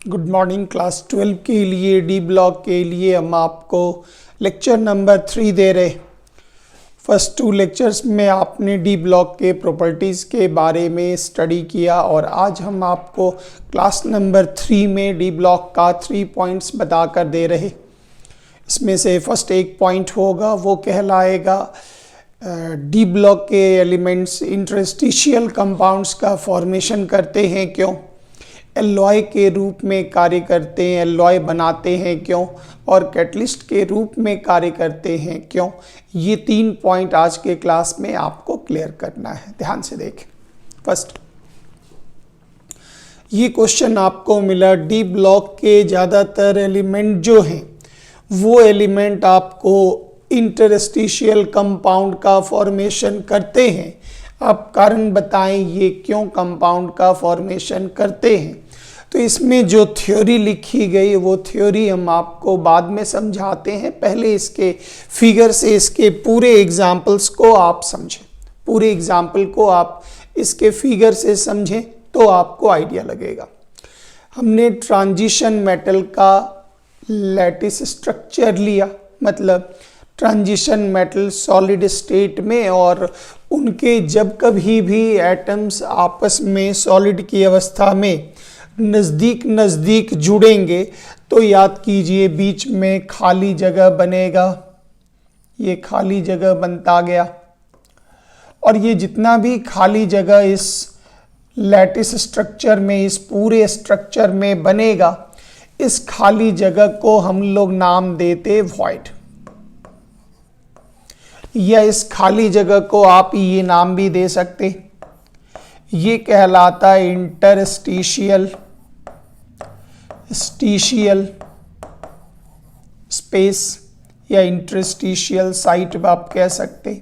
Good morning class 12 के लिए D block के लिए हम आपको लेक्चर नंबर 3 दे रहे। फर्स्ट 2 लेक्चर्स में आपने डी ब्लॉक के प्रॉपर्टीज़ के बारे में स्टडी किया और आज हम आपको क्लास नंबर 3 में डी ब्लॉक का 3 पॉइंट्स बताकर दे रहे। इसमें से फर्स्ट एक पॉइंट होगा वो कहलाएगा डी ब्लॉक के एलिमेंट्स इंटरस्टिशियल कंपाउंड्स का फॉर्मेशन करते हैं क्यों, एलॉय के रूप में कार्य करते हैं, एलॉय बनाते हैं क्यों, और कैटलिस्ट के रूप में कार्य करते हैं क्यों। ये 3 पॉइंट आज के क्लास में आपको क्लियर करना है। ध्यान से देखें। फर्स्ट, ये क्वेश्चन आपको मिला डी ब्लॉक के ज़्यादातर एलिमेंट जो हैं वो एलिमेंट आपको इंटरस्टिशियल कंपाउंड का फॉर्मेशन करते हैं। आप कारण बताएं ये क्यों कंपाउंड का फॉर्मेशन करते हैं। तो इसमें जो थ्योरी लिखी गई वो थ्योरी हम आपको बाद में समझाते हैं। पहले इसके फिगर से इसके पूरे एग्जाम्पल्स को आप समझें, पूरे एग्जाम्पल को आप इसके फिगर से समझें तो आपको आइडिया लगेगा। हमने ट्रांजिशन मेटल का लैटिस स्ट्रक्चर लिया, मतलब ट्रांजिशन मेटल सॉलिड स्टेट में और उनके जब कभी भी एटम्स आपस में सॉलिड की अवस्था में नज़दीक जुड़ेंगे तो याद कीजिए बीच में खाली जगह बनेगा। ये खाली जगह बनता गया और ये जितना भी खाली जगह इस लैटिस स्ट्रक्चर में, इस पूरे स्ट्रक्चर में बनेगा, इस खाली जगह को हम लोग नाम देते वॉइड, या इस खाली जगह को आप ये नाम भी दे सकते। ये कहलाता है इंटरस्टिशियल स्पेस या इंटरस्टिशियल साइट आप कह सकते।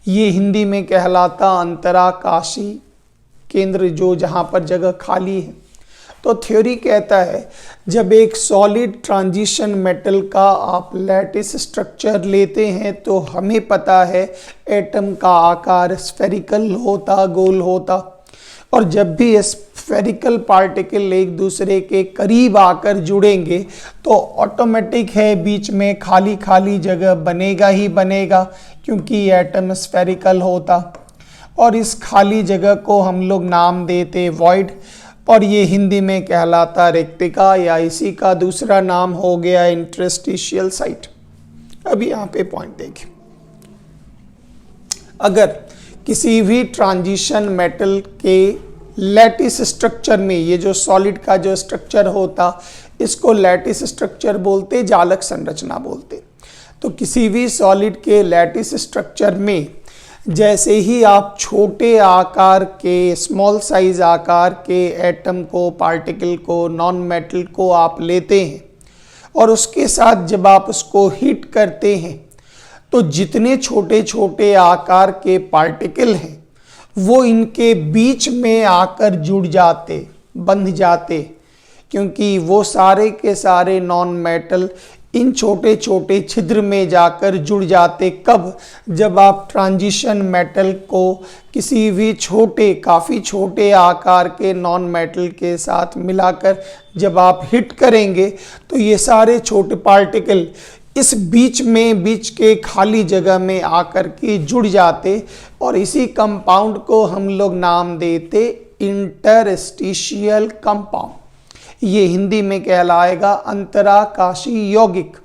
ये हिंदी में कहलाता अंतराकाशी केंद्र, जो जहाँ पर जगह खाली है। तो थ्योरी कहता है जब एक सॉलिड ट्रांजिशन मेटल का आप लैटिस स्ट्रक्चर लेते हैं तो हमें पता है एटम का आकार स्फेरिकल होता, गोल होता, और जब भी स्फेरिकल पार्टिकल एक दूसरे के करीब आकर जुड़ेंगे तो ऑटोमेटिक है बीच में खाली खाली जगह बनेगा ही बनेगा, क्योंकि एटम स्फेरिकल होता। और इस खाली जगह को हम लोग नाम देते वॉइड, और ये हिंदी में कहलाता रिक्तिका, या इसी का दूसरा नाम हो गया इंटरस्टिशियल साइट। अब यहाँ पे पॉइंट देखें, अगर किसी भी ट्रांजिशन मेटल के लैटिस स्ट्रक्चर में, ये जो सॉलिड का जो स्ट्रक्चर होता इसको लैटिस स्ट्रक्चर बोलते, जालक संरचना बोलते। तो किसी भी सॉलिड के लैटिस स्ट्रक्चर में जैसे ही आप छोटे आकार के, स्मॉल साइज आकार के एटम को, पार्टिकल को, नॉन मेटल को आप लेते हैं और उसके साथ जब आप उसको हीट करते हैं तो जितने छोटे छोटे आकार के पार्टिकल हैं वो इनके बीच में आकर जुड़ जाते, बंध जाते, क्योंकि वो सारे के सारे नॉन मेटल इन छोटे छोटे छिद्र में जाकर जुड़ जाते। कब? जब आप ट्रांजिशन मेटल को किसी भी छोटे, काफ़ी छोटे आकार के नॉन मेटल के साथ मिलाकर जब आप हिट करेंगे तो ये सारे छोटे पार्टिकल इस बीच में, बीच के खाली जगह में आकर के जुड़ जाते, और इसी कंपाउंड को हम लोग नाम देते इंटरस्टिशियल कंपाउंड। ये हिंदी में कहलाएगा अंतराकाशी यौगिक।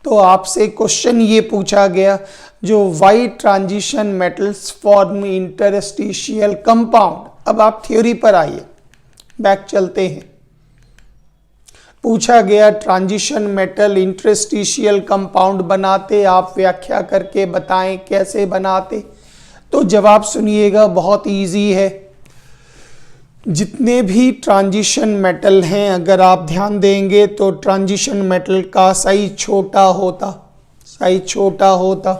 तो आपसे क्वेश्चन ये पूछा गया जो why transition metals form interstitial compound. अब आप थ्योरी पर आइए, बैक चलते हैं। पूछा गया ट्रांजिशन मेटल इंटरस्टिशियल कंपाउंड बनाते, आप व्याख्या करके बताएं कैसे बनाते। तो जवाब सुनिएगा, बहुत इजी है। जितने भी ट्रांजिशन मेटल हैं अगर आप ध्यान देंगे तो ट्रांजिशन मेटल का साइज छोटा होता,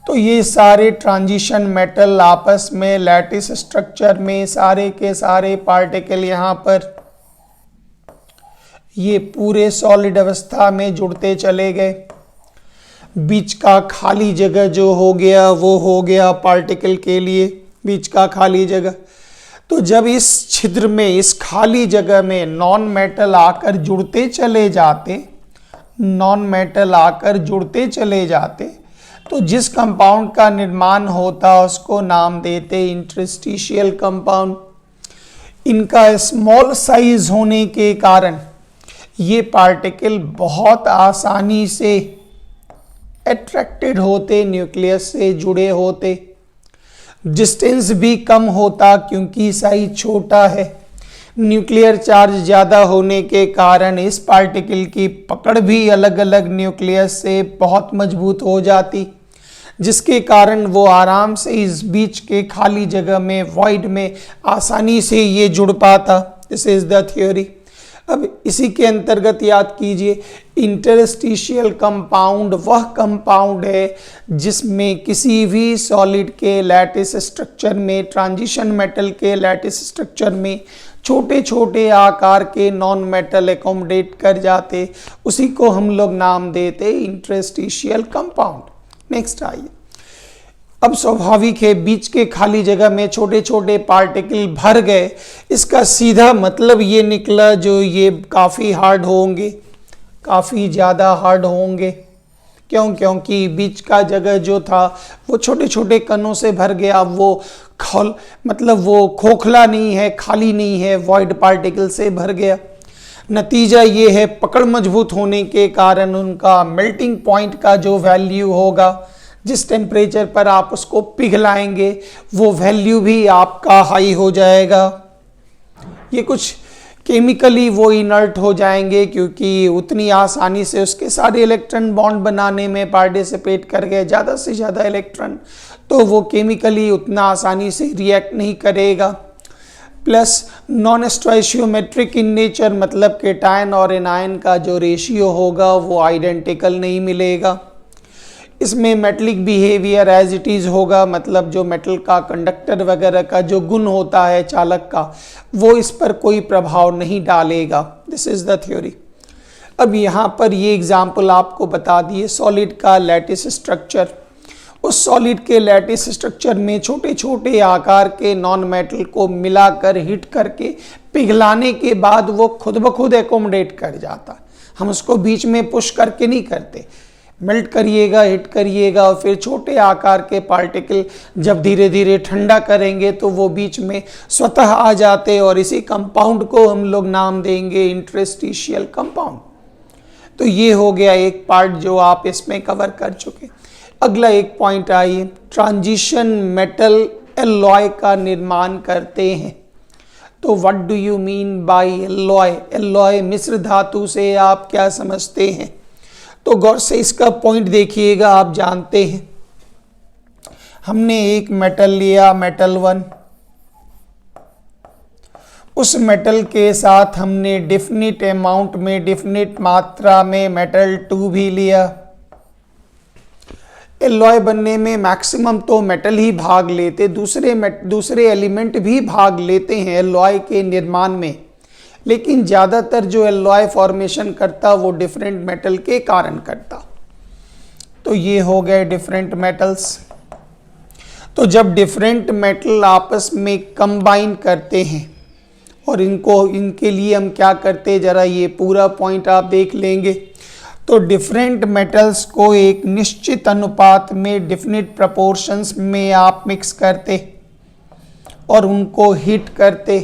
तो ये सारे ट्रांजिशन मेटल आपस में लैटिस स्ट्रक्चर में सारे के सारे पार्टिकल यहाँ पर ये पूरे सॉलिड अवस्था में जुड़ते चले गए। बीच का खाली जगह जो हो गया वो हो गया पार्टिकल के लिए बीच का खाली जगह। तो जब इस छिद्र में, इस खाली जगह में नॉन मेटल आकर जुड़ते चले जाते, नॉन मेटल आकर जुड़ते चले जाते, तो जिस कंपाउंड का निर्माण होता उसको नाम देते इंटरस्टिशियल कंपाउंड। इनका स्मॉल साइज होने के कारण ये पार्टिकल बहुत आसानी से अट्रैक्टेड होते, न्यूक्लियस से जुड़े होते। डिस्टेंस भी कम होता क्योंकि साइज छोटा है। न्यूक्लियर चार्ज ज़्यादा होने के कारण इस पार्टिकल की पकड़ भी अलग अलग न्यूक्लियस से बहुत मजबूत हो जाती, जिसके कारण वो आराम से इस बीच के खाली जगह में, वॉइड में आसानी से ये जुड़ पाता। This is the theory. अब इसी के अंतर्गत याद कीजिए, इंटरस्टिशियल कंपाउंड वह कंपाउंड है जिसमें किसी भी सॉलिड के लैटिस स्ट्रक्चर में, ट्रांजिशन मेटल के लैटिस स्ट्रक्चर में छोटे छोटे आकार के नॉन मेटल एकोमोडेट कर जाते, उसी को हम लोग नाम देते इंटरस्टिशियल कंपाउंड। नेक्स्ट आइए। अब स्वाभाविक है बीच के खाली जगह में छोटे छोटे पार्टिकल भर गए, इसका सीधा मतलब ये निकला जो ये काफ़ी हार्ड होंगे, काफ़ी ज़्यादा हार्ड होंगे। क्यों? क्योंकि बीच का जगह जो था वो छोटे छोटे कणों से भर गया, वो मतलब वो खोखला नहीं है, खाली नहीं है, वॉइड पार्टिकल से भर गया। नतीजा ये है पकड़ मजबूत होने के कारण उनका मेल्टिंग पॉइंट का जो वैल्यू होगा, जिस टेम्परेचर पर आप उसको पिघलाएंगे, वो वैल्यू भी आपका हाई हो जाएगा। ये कुछ केमिकली वो इनर्ट हो जाएंगे क्योंकि उतनी आसानी से उसके सारे इलेक्ट्रॉन बॉन्ड बनाने में पार्टिसिपेट कर गए, ज़्यादा से ज़्यादा इलेक्ट्रॉन, तो वो केमिकली उतना आसानी से रिएक्ट नहीं करेगा। Plus non stoichiometric in nature, मतलब केटायन और एनायन का जो रेशियो होगा वो आइडेंटिकल नहीं मिलेगा। इसमें metallic behaviour as it is होगा, मतलब जो मेटल का कंडक्टर वगैरह का जो गुण होता है चालक का, वो इस पर कोई प्रभाव नहीं डालेगा। This is the theory. अब यहाँ पर ये एग्जाम्पल आपको बता दिए सॉलिड का लैटिस स्ट्रक्चर। उस सॉलिड के लैटिस स्ट्रक्चर में छोटे छोटे आकार के नॉन मेटल को मिलाकर हिट करके पिघलाने के बाद वो खुद ब खुद एकोमोडेट कर जाता। हम उसको बीच में पुश करके नहीं करते, मेल्ट करिएगा, हिट करिएगा और फिर छोटे आकार के पार्टिकल जब धीरे धीरे ठंडा करेंगे तो वो बीच में स्वतः आ जाते, और इसी कंपाउंड को हम लोग नाम देंगे इंटरस्टिशियल कंपाउंड। तो ये हो गया एक पार्ट जो आप इसमें कवर कर चुके। अगला एक पॉइंट आइए, ट्रांजिशन मेटल एलॉय का निर्माण करते हैं। तो what do you mean by alloy? Alloy मिश्र धातु से आप क्या समझते हैं? तो गौर से इसका पॉइंट देखिएगा। आप जानते हैं हमने एक मेटल लिया, मेटल 1, उस मेटल के साथ हमने डिफिनिट अमाउंट में, डिफिनिट मात्रा में मेटल 2 भी लिया। एलॉय बनने में मैक्सिमम तो मेटल ही भाग लेते, दूसरे एलिमेंट भी भाग लेते हैं एलॉय के निर्माण में, लेकिन ज़्यादातर जो एलॉय फॉर्मेशन करता वो डिफरेंट मेटल के कारण करता। तो ये हो गए डिफरेंट मेटल्स। तो जब डिफरेंट मेटल आपस में कंबाइन करते हैं, और इनके लिए हम क्या करते, जरा ये पूरा पॉइंट आप देख लेंगे। तो डिफरेंट मेटल्स को एक निश्चित अनुपात में, डिफिनिट प्रपोर्शंस में आप मिक्स करते और उनको हीट करते।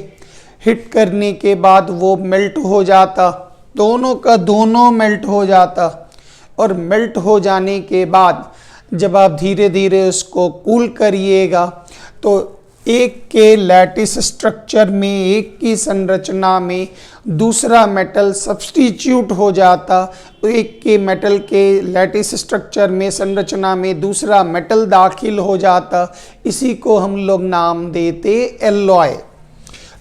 हिट करने के बाद वो मेल्ट हो जाता, दोनों का दोनों मेल्ट हो जाता, और मेल्ट हो जाने के बाद जब आप धीरे धीरे उसको कूल करिएगा तो एक के लैटिस स्ट्रक्चर में, एक की संरचना में दूसरा मेटल सब्स्टिट्यूट हो जाता। एक के मेटल के लैटिस स्ट्रक्चर में, संरचना में दूसरा मेटल दाखिल हो जाता। इसी को हम लोग नाम देते एलॉय।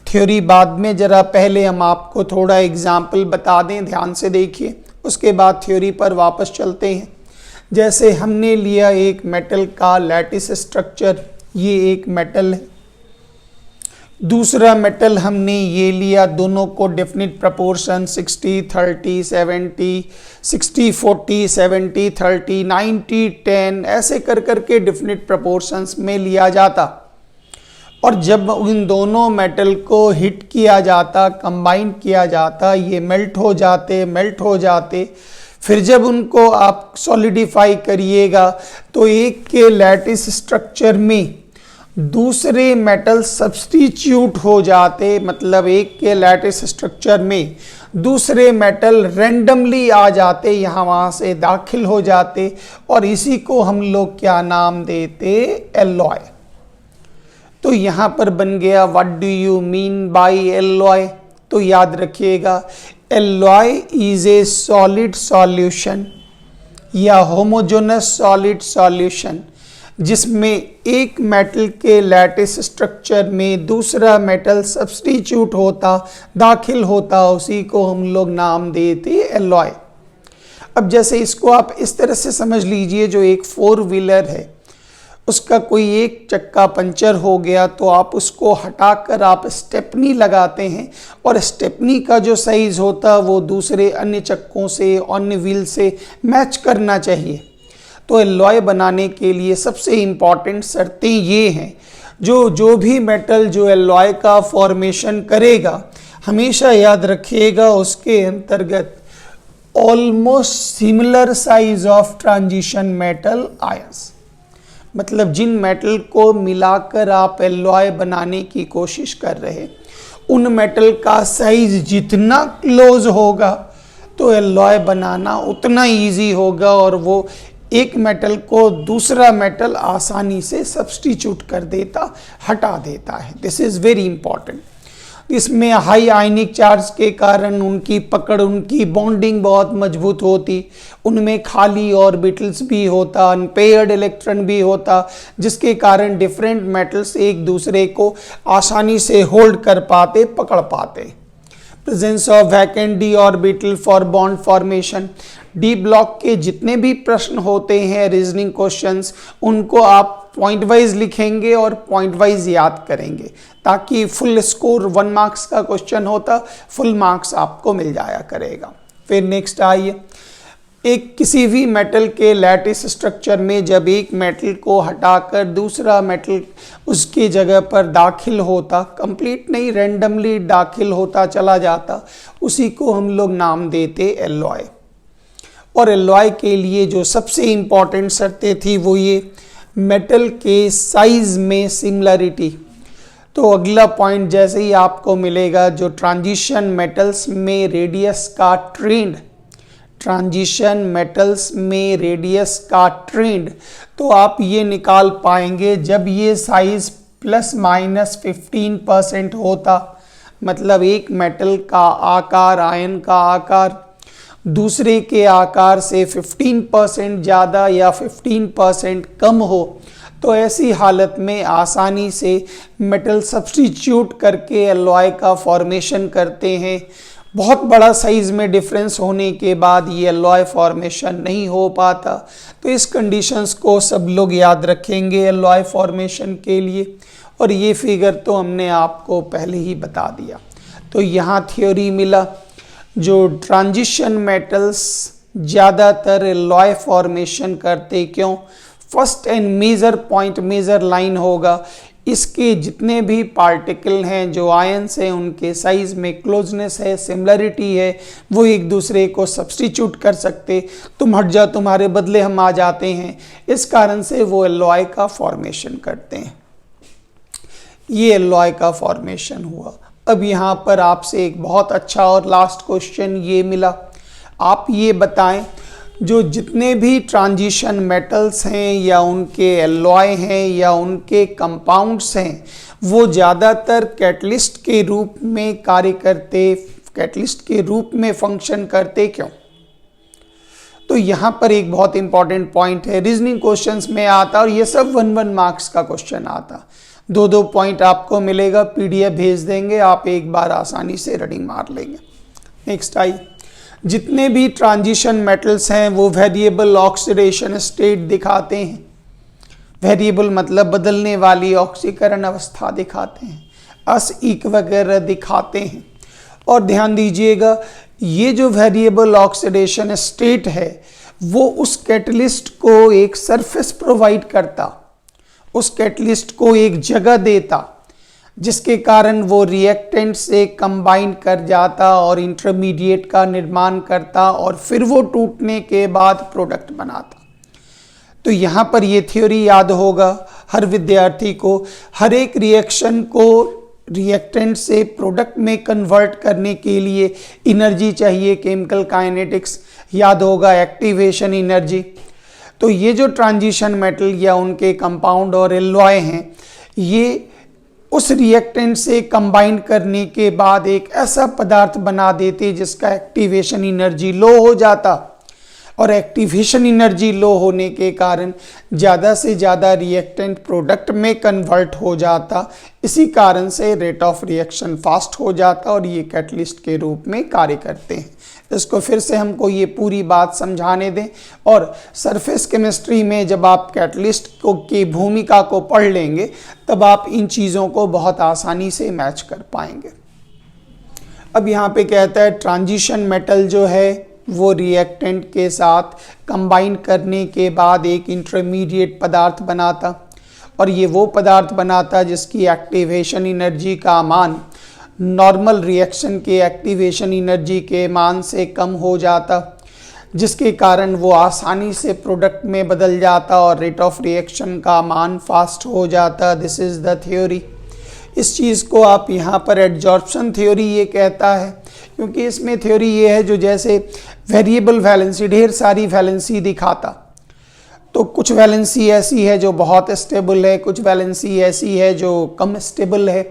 थ्योरी बाद में, जरा पहले हम आपको थोड़ा एग्जाम्पल बता दें, ध्यान से देखिए, उसके बाद थ्योरी पर वापस चलते हैं। जैसे हमने लिया एक मेटल का लैटिस स्ट्रक्चर, ये एक मेटल है, दूसरा मेटल हमने ये लिया, दोनों को डेफिनिट प्रपोर्शन 60-30, 70, 60-40, 70-30, 90-10 ऐसे कर करके डेफिनिट प्रपोर्शंस में लिया जाता। और जब इन दोनों मेटल को हिट किया जाता, कंबाइन किया जाता, ये मेल्ट हो जाते, फिर जब उनको आप सॉलिडिफाई करिएगा तो एक के लैटिस स्ट्रक्चर में दूसरे मेटल सब्स्टिट्यूट हो जाते, मतलब एक के लैटिस स्ट्रक्चर में दूसरे मेटल रैंडमली आ जाते, यहाँ वहाँ से दाखिल हो जाते, और इसी को हम लोग क्या नाम देते, एलॉय। तो यहाँ पर बन गया what do you mean by alloy. तो याद रखिएगा, alloy is a solid solution या होमोजेनस सॉलिड सॉल्यूशन जिसमें एक मेटल के लैटिस स्ट्रक्चर में दूसरा मेटल सब्स्टिट्यूट होता, दाखिल होता, उसी को हम लोग नाम देते एलॉय। अब जैसे इसको आप इस तरह से समझ लीजिए, जो एक 4 व्हीलर है उसका कोई एक चक्का पंचर हो गया तो आप उसको हटाकर आप स्टेपनी लगाते हैं, और स्टेपनी का जो साइज होता है वो दूसरे अन्य चक्कों से, अन्य व्हील से मैच करना चाहिए। तो एलॉय बनाने के लिए सबसे इम्पॉर्टेंट शर्तें ये हैं, जो भी मेटल जो एलॉय का फॉर्मेशन करेगा, हमेशा याद रखिएगा उसके अंतर्गत almost similar size of transition metal ions, मतलब जिन मेटल को मिलाकर आप एलॉय बनाने की कोशिश कर रहे, उन मेटल का साइज जितना क्लोज होगा तो एलॉय बनाना उतना इजी होगा, और वो एक मेटल को दूसरा मेटल आसानी से सब्स्टिट्यूट कर देता, हटा देता है। This is very important. इसमें हाई आयनिक चार्ज के कारण उनकी पकड़, उनकी बॉन्डिंग बहुत मजबूत होती, उनमें खाली ऑर्बिटल्स भी होता, अनपेयर्ड इलेक्ट्रॉन भी होता, जिसके कारण डिफरेंट मेटल्स एक दूसरे को आसानी से होल्ड कर पाते, पकड़ पाते। Presence of vacant D orbital for bond formation. D block के जितने भी प्रश्न होते हैं रीजनिंग क्वेश्चंस, उनको आप पॉइंट वाइज लिखेंगे और पॉइंट वाइज याद करेंगे, ताकि फुल स्कोर 1 मार्क्स का क्वेश्चन होता, फुल मार्क्स आपको मिल जाया करेगा। फिर नेक्स्ट आइए, एक किसी भी मेटल के लैटिस स्ट्रक्चर में जब एक मेटल को हटाकर दूसरा मेटल उसकी जगह पर दाखिल होता, कंप्लीट नहीं, रैंडमली दाखिल होता चला जाता, उसी को हम लोग नाम देते एलॉय। और एलॉय के लिए जो सबसे इम्पॉर्टेंट शर्तें थी वो ये, मेटल के साइज में सिमिलरिटी। तो अगला पॉइंट जैसे ही आपको मिलेगा, जो ट्रांजिशन मेटल्स में रेडियस का ट्रेंड, ट्रांजिशन मेटल्स में रेडियस का ट्रेंड, तो आप ये निकाल पाएंगे जब ये साइज ±15% होता, मतलब एक मेटल का आकार, आयन का आकार दूसरे के आकार से 15% ज़्यादा या 15% कम हो, तो ऐसी हालत में आसानी से मेटल सब्स्टिट्यूट करके एलॉय का फॉर्मेशन करते हैं। बहुत बड़ा साइज में डिफरेंस होने के बाद ये एलॉय फॉर्मेशन नहीं हो पाता। तो इस कंडीशंस को सब लोग याद रखेंगे एलॉय फॉर्मेशन के लिए, और ये फिगर तो हमने आपको पहले ही बता दिया। तो यहाँ थ्योरी मिला, जो ट्रांजिशन मेटल्स ज़्यादातर एलॉय फॉर्मेशन करते, क्यों? First and major point, major line होगा, इसके जितने भी पार्टिकल हैं जो आयंस हैं उनके साइज में क्लोजनेस है, सिमिलरिटी है, वो एक दूसरे को सब्स्टिट्यूट कर सकते, तुम हट जा तुम्हारे बदले हम आ जाते हैं, इस कारण से वो एलॉय का फॉर्मेशन करते हैं। ये एलॉय का फॉर्मेशन हुआ। अब यहाँ पर आपसे एक बहुत अच्छा और लास्ट क्वेश्चन ये मिला, आप ये बताएं, जो जितने भी ट्रांजिशन मेटल्स हैं या उनके एलॉय हैं या उनके कंपाउंड्स हैं, वो ज़्यादातर कैटलिस्ट के रूप में कार्य करते, कैटलिस्ट के रूप में फंक्शन करते, क्यों? तो यहाँ पर एक बहुत इंपॉर्टेंट पॉइंट है, रीजनिंग क्वेश्चंस में आता, और ये सब 1-1 मार्क्स का क्वेश्चन आता, 2-2 पॉइंट आपको मिलेगा, पीडीएफ भेज देंगे, आप एक बार आसानी से रीडिंग मार लेंगे। नेक्स्ट आई, जितने भी ट्रांजिशन मेटल्स हैं वो वेरिएबल ऑक्सीडेशन स्टेट दिखाते हैं। वेरिएबल मतलब बदलने वाली ऑक्सीकरण अवस्था दिखाते हैं, अस-इक वगैरह दिखाते हैं। और ध्यान दीजिएगा, ये जो वेरिएबल ऑक्सीडेशन स्टेट है वो उस कैटलिस्ट को एक सरफेस प्रोवाइड करता, उस कैटलिस्ट को एक जगह देता जिसके कारण वो रिएक्टेंट से कंबाइन कर जाता और इंटरमीडिएट का निर्माण करता और फिर वो टूटने के बाद प्रोडक्ट बनाता। तो यहाँ पर ये थ्योरी याद होगा हर विद्यार्थी को। हर एक रिएक्शन को रिएक्टेंट से प्रोडक्ट में कन्वर्ट करने के लिए एनर्जी चाहिए, केमिकल काइनेटिक्स याद होगा, एक्टिवेशन एनर्जी। तो ये जो ट्रांजिशन मेटल या उनके कंपाउंड और एलॉय हैं, ये उस रिएक्टेंट से कंबाइन करने के बाद एक ऐसा पदार्थ बना देते जिसका एक्टिवेशन एनर्जी लो हो जाता, और एक्टिवेशन एनर्जी लो होने के कारण ज़्यादा से ज़्यादा रिएक्टेंट प्रोडक्ट में कन्वर्ट हो जाता। इसी कारण से रेट ऑफ रिएक्शन फास्ट हो जाता और ये कैटलिस्ट के रूप में कार्य करते हैं। इसको फिर से हमको ये पूरी बात समझाने दें, और सरफेस केमिस्ट्री में जब आप कैटलिस्ट की भूमिका को पढ़ लेंगे तब आप इन चीज़ों को बहुत आसानी से मैच कर पाएंगे। अब यहाँ पे कहता है ट्रांजिशन मेटल जो है वो रिएक्टेंट के साथ कंबाइन करने के बाद एक इंटरमीडिएट पदार्थ बनाता, और ये वो पदार्थ बनाता जिसकी एक्टिवेशन एनर्जी का मान नॉर्मल रिएक्शन के एक्टिवेशन एनर्जी के मान से कम हो जाता, जिसके कारण वो आसानी से प्रोडक्ट में बदल जाता और रेट ऑफ रिएक्शन का मान फास्ट हो जाता। This is the theory. इस चीज़ को आप यहाँ पर एडजॉर्प्शन थ्योरी ये कहता है, क्योंकि इसमें थ्योरी ये है जो जैसे वेरिएबल वैलेंसी, ढेर सारी वैलेंसी दिखाता। तो कुछ वैलेंसी ऐसी है जो बहुत स्टेबल है, कुछ वैलेंसी ऐसी है जो कम स्टेबल है।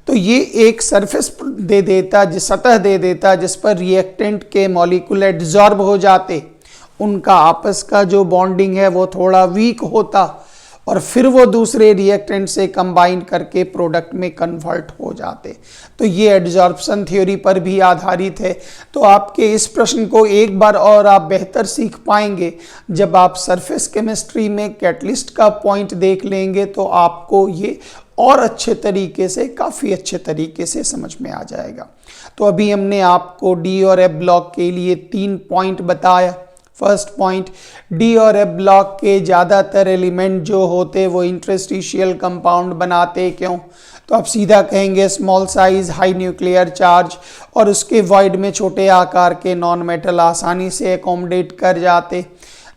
तो ये एक सरफेस दे देता, जिस सतह दे देता जिस पर रिएक्टेंट के मॉलिक्यूल एड्जॉर्ब हो जाते, उनका आपस का जो बॉन्डिंग है वो थोड़ा वीक होता, और फिर वो दूसरे रिएक्टेंट से कंबाइन करके प्रोडक्ट में कन्वर्ट हो जाते। तो ये एडजॉर्प्शन थ्योरी पर भी आधारित है। तो आपके इस प्रश्न को एक बार और आप बेहतर सीख पाएंगे जब आप सरफेस केमिस्ट्री में कैटलिस्ट का पॉइंट देख लेंगे, तो आपको ये और अच्छे तरीके से, काफ़ी अच्छे तरीके से समझ में आ जाएगा। तो अभी हमने आपको डी और एफ ब्लॉक के लिए 3 पॉइंट बताया। फर्स्ट पॉइंट, डी और एफ ब्लॉक के ज़्यादातर एलिमेंट जो होते वो इंटरस्टिशियल कंपाउंड बनाते। क्यों? तो आप सीधा कहेंगे small size, high nuclear charge, और उसके वॉइड में छोटे आकार के नॉन मेटल आसानी से एकोमोडेट कर जाते,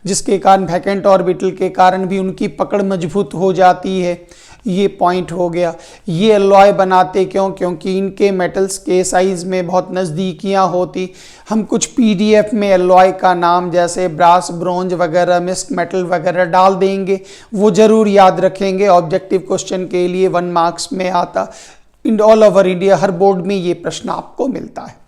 जिसके कारण वैकेंट ऑर्बिटल के कारण भी उनकी पकड़ मजबूत हो जाती है। ये पॉइंट हो गया। ये एलॉय बनाते क्यों? क्योंकि इनके मेटल्स के साइज में बहुत नज़दीकियाँ होती। हम कुछ पीडीएफ में एलॉय का नाम जैसे ब्रास, ब्रोंज वगैरह, मिस्क मेटल वगैरह डाल देंगे, वो ज़रूर याद रखेंगे। ऑब्जेक्टिव क्वेश्चन के लिए 1 मार्क्स में आता। In all over India her board में ये प्रश्न आपको मिलता है।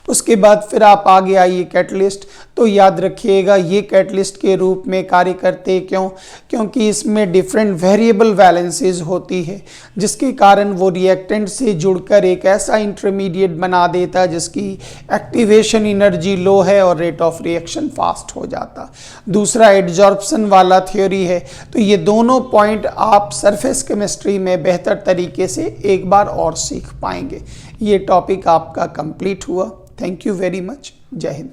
उसके बाद फिर आप आगे आइए कैटलिस्ट। तो याद रखिएगा ये कैटलिस्ट के रूप में कार्य करते क्यों? क्योंकि इसमें डिफरेंट वेरिएबल वैलेंसीज होती है, जिसके कारण वो रिएक्टेंट से जुड़कर एक ऐसा इंटरमीडिएट बना देता जिसकी एक्टिवेशन एनर्जी लो है और रेट ऑफ रिएक्शन फास्ट हो जाता। दूसरा एडजॉर्प्शन वाला थ्योरी है। तो ये दोनों पॉइंट आप सरफेस केमिस्ट्री में बेहतर तरीके से एक बार और सीख पाएंगे। ये टॉपिक आपका कंप्लीट हुआ। Thank you very much. जय हिंद।